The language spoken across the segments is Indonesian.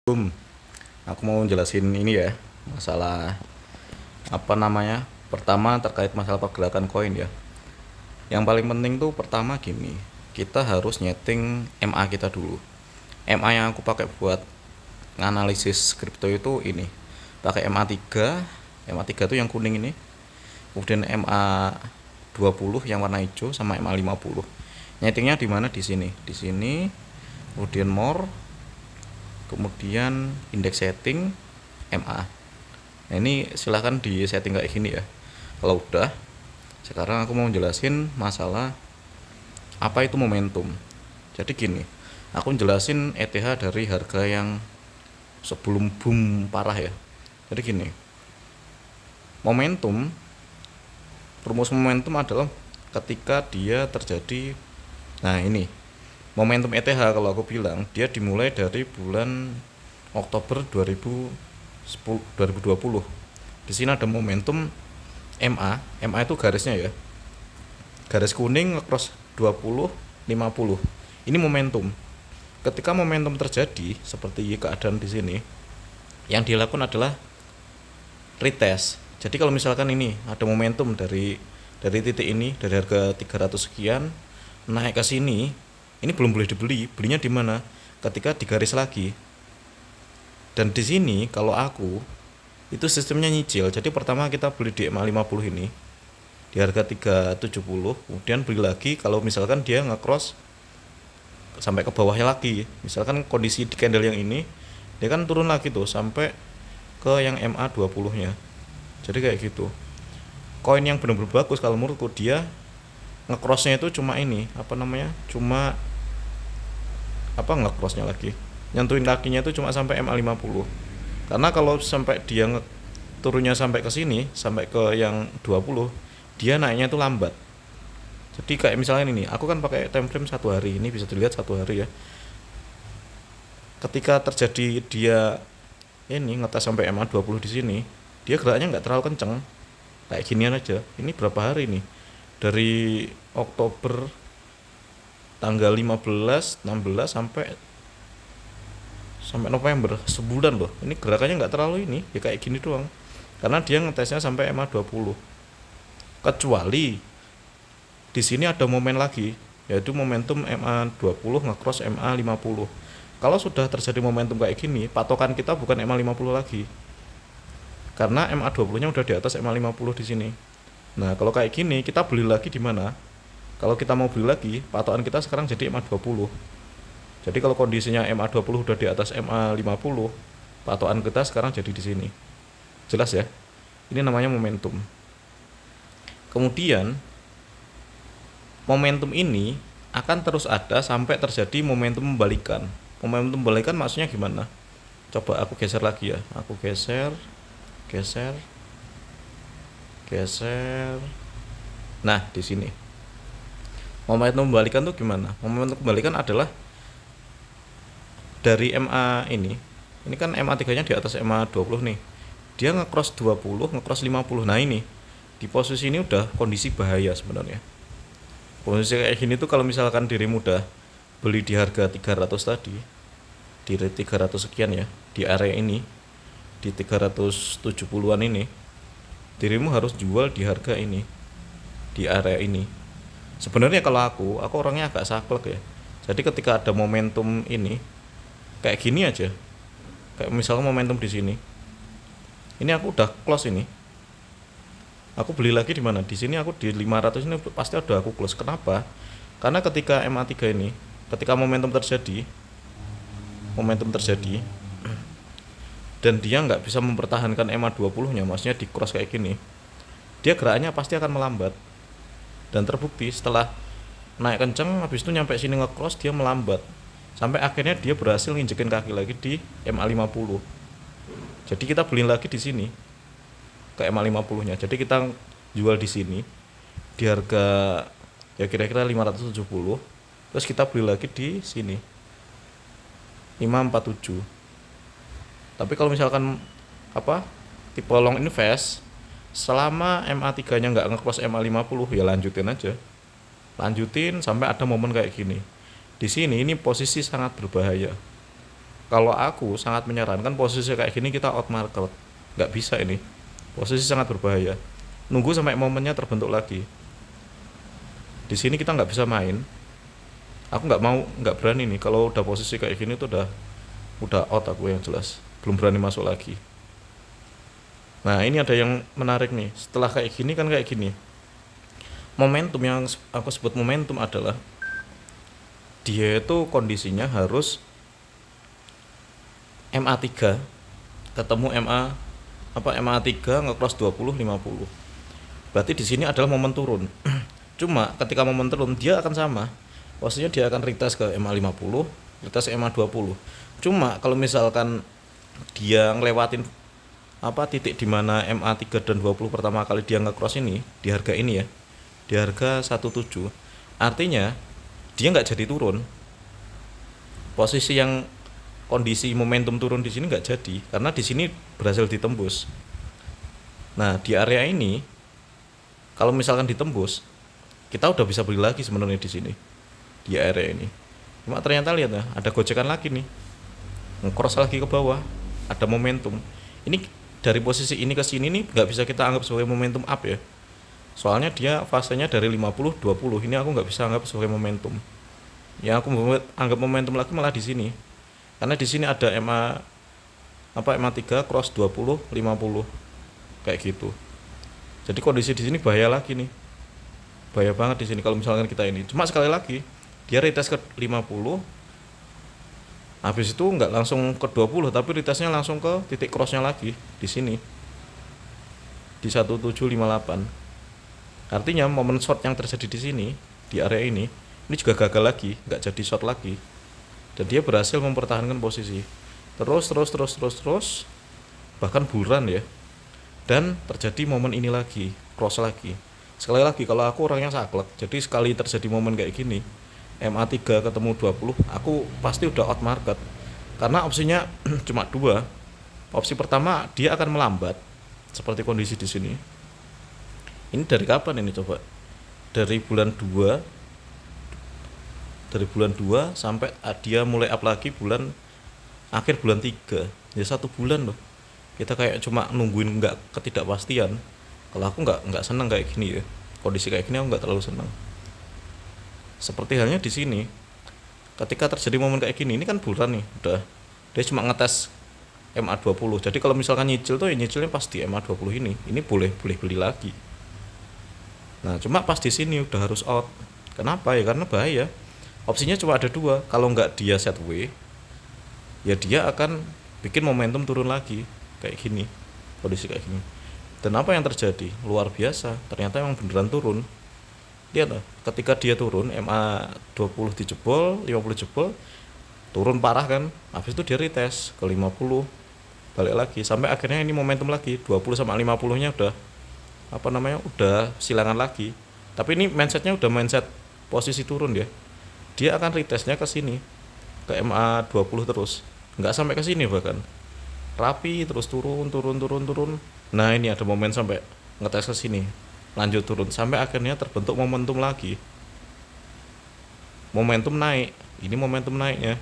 Boom. Aku mau jelasin ini ya, masalah apa namanya? Pertama terkait masalah pergerakan koin ya. Yang paling penting tuh pertama gini, kita harus nyeting MA kita dulu. MA yang aku pakai buat nganalisis kripto itu ini. Pakai MA3. MA3 tuh yang kuning ini. Kemudian MA20 yang warna hijau sama MA50. Nyetingnya di mana? Di sini. Di sini. Kemudian more, kemudian index setting MA. Nah ini silahkan di setting kayak gini ya. Kalau udah, sekarang aku mau jelasin masalah apa itu momentum. Jadi gini, aku jelasin ETH dari harga yang sebelum boom parah ya. Jadi gini, momentum, rumus momentum adalah ketika dia terjadi. Nah ini momentum ETH, kalau aku bilang dia dimulai dari bulan Oktober 2020. Di sini ada momentum MA. MA itu garisnya ya. Garis kuning ngecross 20 50. Ini momentum. Ketika momentum terjadi seperti keadaan di sini, yang dilakukan adalah retest. Jadi kalau misalkan ini ada momentum dari titik ini, dari harga 300 sekian naik ke sini, ini belum boleh dibeli. Belinya di mana? Ketika digaris lagi. Dan di sini kalau aku itu sistemnya nyicil. Jadi pertama kita beli di MA50 ini di harga 370, kemudian beli lagi kalau misalkan dia nge-cross sampai ke bawahnya lagi. Misalkan kondisi di candle yang ini, dia kan turun lagi tuh sampai ke yang MA20-nya. Jadi kayak gitu. Koin yang benar-benar bagus kalau menurutku, dia nge-crossnya itu cuma ini, apa namanya? Cuma apa nge-crossnya lagi? Nyentuhin kakinya itu cuma sampai MA50. Karena kalau sampai dia turunnya sampai ke sini, sampai ke yang 20, dia naiknya itu lambat. Jadi kayak misalnya ini, aku kan pakai time frame 1 hari, ini bisa dilihat 1 hari ya. Ketika terjadi dia ini ngetes sampai MA20 di sini, dia geraknya nggak terlalu kenceng, kayak ginian aja. Ini berapa hari nih? Dari Oktober tanggal 15, 16 sampai November, sebulan loh. Ini gerakannya nggak terlalu ini, ya kayak gini doang. Karena dia ngetesnya sampai MA20. Kecuali di sini ada momen lagi, yaitu momentum MA20 ngecross MA50. Kalau sudah terjadi momentum kayak gini, patokan kita bukan MA50 lagi. Karena MA20-nya udah di atas MA50 di sini. Nah, kalau kayak gini kita beli lagi di mana? Kalau kita mau beli lagi, patokan kita sekarang jadi MA20. Jadi kalau kondisinya MA20 udah di atas MA50, patokan kita sekarang jadi di sini. Jelas ya? Ini namanya momentum. Kemudian momentum ini akan terus ada sampai terjadi momentum membalikan. Momentum membalikan maksudnya gimana? Coba aku geser lagi ya. Aku geser. Nah, di sini. Momentum membalikan tuh gimana? Momentum membalikan adalah dari MA ini kan MA3-nya di atas MA20 nih. Dia ngecross 20, ngecross 50. Nah, ini di posisi ini udah kondisi bahaya sebenarnya. Posisi kayak gini tuh kalau misalkan dirimu udah beli di harga 300 tadi, di 300 sekian ya, di area ini, di 370-an ini, dirimu harus jual di harga ini, di area ini. Sebenarnya kalau aku orangnya agak saklek ya. Jadi ketika ada momentum ini kayak gini aja, kayak misalnya momentum di sini, ini aku udah close ini, aku beli lagi di mana? Di sini aku di 500 ini pasti udah aku close. Kenapa? Karena ketika MA3 ini, ketika momentum terjadi dan dia nggak bisa mempertahankan MA20-nya, maksudnya di cross kayak gini, dia geraknya pasti akan melambat. Dan terbukti setelah naik kenceng, habis itu nyampe sini nge-cross, dia melambat. Sampai akhirnya dia berhasil nginjekin kaki lagi di MA50. Jadi kita beli lagi di sini ke MA50-nya. Jadi kita jual di sini di harga ya kira-kira 570. Terus kita beli lagi di sini 547. Tapi kalau misalkan tipe long invest, selama MA3-nya nggak nge-close MA50, ya lanjutin aja. Lanjutin sampai ada momen kayak gini. Di sini ini posisi sangat berbahaya. Kalau aku sangat menyarankan posisi kayak gini kita out market, nggak bisa ini, posisi sangat berbahaya. Nunggu sampai momennya terbentuk lagi. Di sini kita nggak bisa main. Aku nggak berani nih kalau udah posisi kayak gini tuh udah out aku yang jelas, belum berani masuk lagi. Nah ini ada yang menarik nih, setelah kayak gini kan kayak gini. Momentum yang aku sebut momentum adalah dia itu kondisinya harus MA3 ketemu MA3 nge-cross 20 50. Berarti di sini adalah momen turun. Cuma ketika momen turun dia akan sama. Posisinya dia akan retest ke MA50, retest MA20. Cuma kalau misalkan dia ngelewatin titik di mana MA3 dan 20 pertama kali dia nge-cross ini di harga ini ya. Di harga 17. Artinya dia nggak jadi turun. Posisi yang kondisi momentum turun di sini nggak jadi karena di sini berhasil ditembus. Nah di area ini kalau misalkan ditembus kita udah bisa beli lagi sebenarnya di sini di area ini. Cuma ternyata lihat ya ada gocekan lagi nih, nge-cross lagi ke bawah, ada momentum. Ini dari posisi ini ke sini nih nggak bisa kita anggap sebagai momentum up ya. Soalnya dia fasenya dari 50 20. Ini aku nggak bisa anggap sebagai momentum. Ya aku anggap momentum lagi malah di sini. Karena di sini ada MA3 cross 20 50 kayak gitu. Jadi kondisi di sini bahaya lagi nih. Bahaya banget di sini kalau misalkan kita ini. Cuma sekali lagi dia retest ke 50. Habis itu nggak langsung ke 20 tapi retestnya langsung ke titik crossnya lagi di sini. Di 1758. Artinya momen short yang terjadi di sini di area ini juga gagal lagi, nggak jadi short lagi. Dan dia berhasil mempertahankan posisi terus bahkan bulan ya. Dan terjadi momen ini lagi, cross lagi. Sekali lagi kalau aku orangnya saklek, jadi sekali terjadi momen kayak gini MA3 ketemu 20, aku pasti udah out market. Karena opsinya cuma dua. Opsi pertama dia akan melambat seperti kondisi di sini. Ini dari kapan ini coba? Dari bulan 2 sampai dia mulai up lagi akhir bulan 3. Ya 1 bulan loh. Kita kayak cuma nungguin nggak ketidakpastian. Kalau aku nggak senang kayak gini ya. Kondisi kayak gini aku nggak terlalu senang. Seperti halnya di sini. Ketika terjadi momen kayak gini, ini kan bulan nih, udah. Dia cuma ngetes MA20. Jadi kalau misalkan nyicil tuh ya nyicilnya pas di MA20 ini. Ini boleh beli lagi. Nah, cuma pas di sini udah harus out. Kenapa ya? Karena bahaya. Opsinya cuma ada dua. Kalau nggak dia set W, ya dia akan bikin momentum turun lagi kayak gini, kondisi kayak gini. Dan apa yang terjadi? Luar biasa. Ternyata emang beneran turun. Lihat lah, ketika dia turun MA20 dijebol, 50 jebol, turun parah kan. Habis itu dia retest ke 50, balik lagi sampai akhirnya ini momentum lagi 20 sama 50-nya udah udah silangan lagi. Tapi ini mindsetnya udah mindset posisi turun ya. Dia akan retestnya ke sini, ke MA20 terus, nggak sampai ke sini bahkan, rapi terus turun. Nah ini ada momen sampai ngetes ke sini, lanjut turun sampai akhirnya terbentuk momentum lagi, momentum naik. Ini momentum naiknya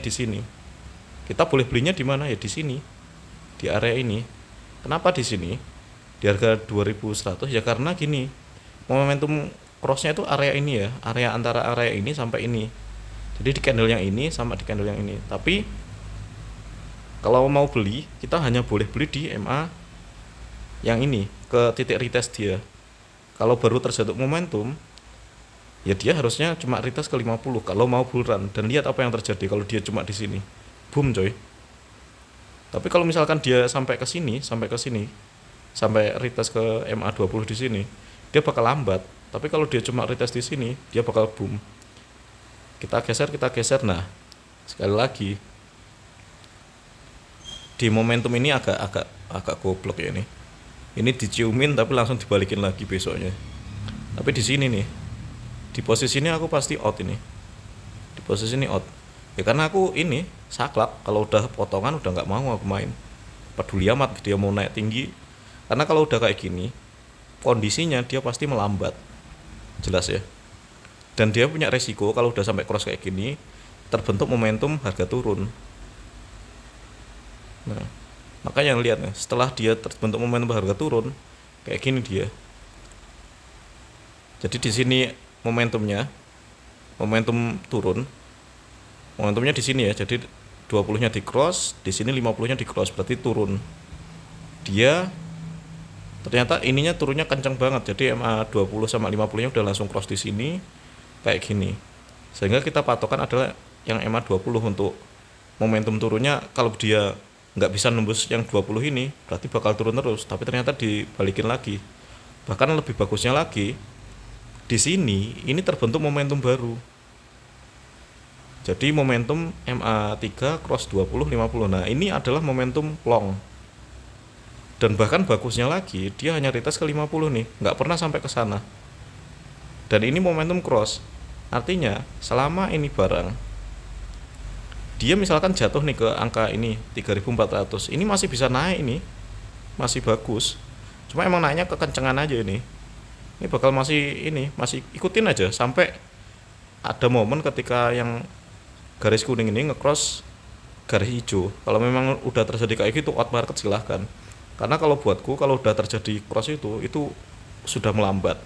di sini. Kita boleh belinya di mana ya? Di sini, di area ini. Kenapa di sini? Di harga 2100 ya karena gini, momentum crossnya itu area ini ya, area antara area ini sampai ini. Jadi di candle yang ini sama di candle yang ini. Tapi kalau mau beli, kita hanya boleh beli di MA yang ini, ke titik retest dia. Kalau baru terjadi momentum, ya dia harusnya cuma retest ke 50 kalau mau bull run. Dan lihat apa yang terjadi kalau dia cuma di sini. Boom coy. Tapi kalau misalkan dia sampai ke sini, sampai retest ke MA20 di sini, dia bakal lambat. Tapi kalau dia cuma retest di sini, dia bakal boom. Kita geser. Nah, sekali lagi di momentum ini agak goblok ya ini. Ini diciumin tapi langsung dibalikin lagi besoknya. Tapi di sini nih, di posisi ini aku pasti out ini. Di posisi ini out. Ya karena aku ini saklek, kalau udah potongan udah nggak mau aku main. Peduli amat dia mau naik tinggi. Karena kalau udah kayak gini, kondisinya dia pasti melambat. Jelas ya. Dan dia punya resiko kalau udah sampai cross kayak gini, terbentuk momentum harga turun. Nah, makanya lihat nih, setelah dia terbentuk momentum harga turun, kayak gini dia. Jadi di sini momentumnya, momentum turun, momentumnya di sini ya. Jadi 20-nya di cross, di sini 50-nya di cross, berarti turun. Dia ternyata ininya turunnya kencang banget. Jadi MA 20 sama 50-nya udah langsung cross di sini kayak gini. Sehingga kita patokan adalah yang MA 20 untuk momentum turunnya. Kalau dia nggak bisa nembus yang 20 ini, berarti bakal turun terus. Tapi ternyata dibalikin lagi. Bahkan lebih bagusnya lagi, di sini ini terbentuk momentum baru. Jadi momentum MA3 cross 20 50. Nah, ini adalah momentum long. Dan bahkan bagusnya lagi, dia hanya retest ke 50 nih, nggak pernah sampai ke sana. Dan ini momentum cross. Artinya, selama ini barang dia misalkan jatuh nih ke angka ini 3.400, ini masih bisa naik, ini masih bagus. Cuma emang naiknya kekencengan aja ini. Ini bakal masih ikutin aja sampai ada momen ketika yang garis kuning ini ngecross garis hijau. Kalau memang udah terjadi kayak gitu, out market silahkan. Karena kalau buatku, kalau udah terjadi cross itu sudah melambat.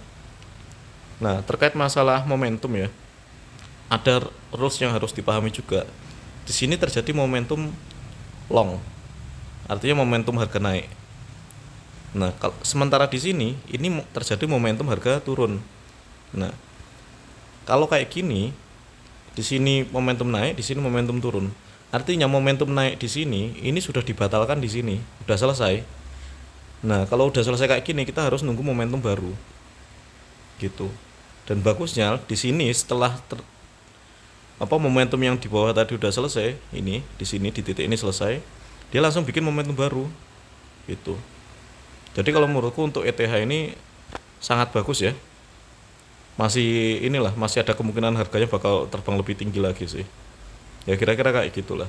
Nah, terkait masalah momentum ya, ada rules yang harus dipahami juga. Di sini terjadi momentum long, artinya momentum harga naik. Nah, sementara di sini ini terjadi momentum harga turun. Nah, kalau kayak gini, di sini momentum naik, di sini momentum turun. Artinya momentum naik di sini ini sudah dibatalkan di sini, udah selesai. Nah, kalau udah selesai kayak gini, kita harus nunggu momentum baru, gitu. Dan bagusnya di sini setelah momentum yang di bawah tadi udah selesai, ini di sini di titik ini selesai, dia langsung bikin momentum baru, gitu. Jadi kalau menurutku untuk ETH ini sangat bagus ya. Masih ada kemungkinan harganya bakal terbang lebih tinggi lagi sih. Ya kira-kira kayak gitulah.